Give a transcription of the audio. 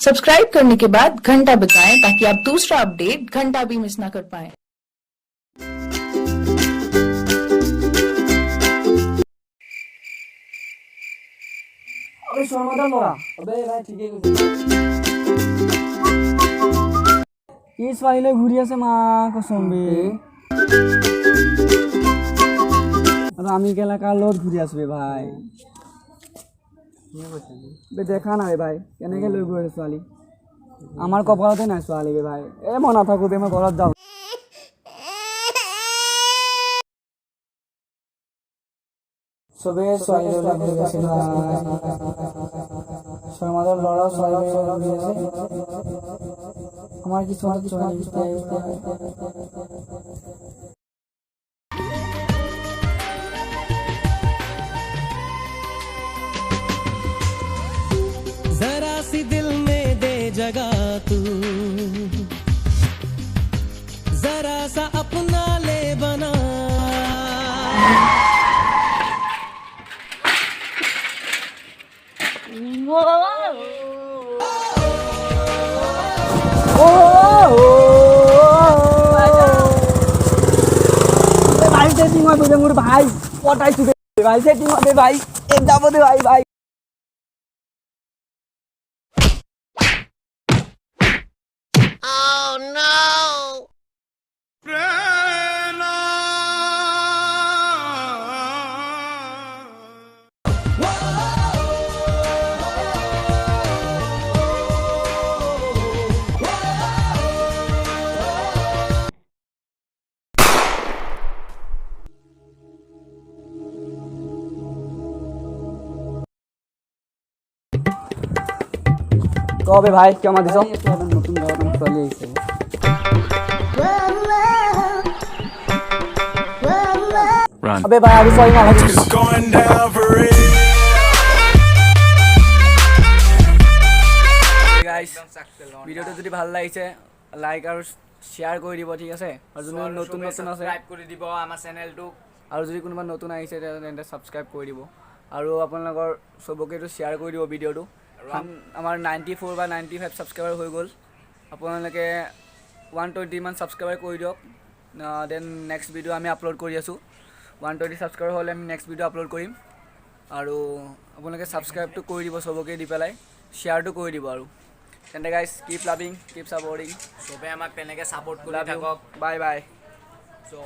Subscribe करने के बाद घंटा बजाएं ताकि आप दूसरा अपडेट घंटा भी मिस ना कर पाएं। अबे शर्मादा नोरा अबे भाई ঠিকই কইছিস ইস ফাইলে ঘুরি আছে মা কসম বে আর আমি গেলা কার লোড ঘুরি আসবে ভাই বে দেখা না রে ভাই কেনেকে লৈ গৈ ছোৱালী আমার কপালতে নাই ছোৱালী বে ভাই এ মনা থাকো বে মই ঘৰত যাও সবে ছোৱালী লৈ ঘুৰি আছে শর্মাদার লড়া ছোৱালী ঘুরি আছে আমার কিছু ছোৱালী जरा सी दिल में दे जगह तू जरा सा अपना ले बना भाई सेटिंग में बोले मोर भाई पटाई तू भाई सेटिंग में भाई एक दाबो दे भाई भाई Oh no কবে ভাই কেমন দিছো নতুন গান চলে আইছে अबे भाई अभी सॉरी ना going down for it. Guys ভিডিওটো যদি ভালো লাগিছে লাইক আৰু শেয়ার কৰি দিব ঠিক আছে আৰু যদি নতুন নতুন আছে সাবস্ক্রাইব কৰি দিব আমাৰ চেনেলটো আৰু যদি কোনোবা নতুন আহিছে তেন্তে সাবস্ক্রাইব কৰি দিব আৰু আপোনালোকৰ সবকেটো শেয়ার কৰি দিব ভিডিওটো আমাৰ 94 বা 95 সাবস্ক্রাইবার হৈ গল আপোনালোকে 120 মান সাবস্ক্রাইবার কৰি দিয়ক দেন নেক্সট ভিডিও আমি আপলোড কৰি আছো 120 সাবস্ক্রাইবার হলে আমি নেক্সট ভিডিও আপলোড কৰিম আৰু আপোনালোকে সাবস্ক্রাইবটো কৰি দিব সবকে দি পেলাই শেয়ারটো কৰি দিব আৰু তেন্তে guys keep loving keep supporting সবে আমাক তেনেকে সাপোর্ট কৰি থাকক বাই বাই সো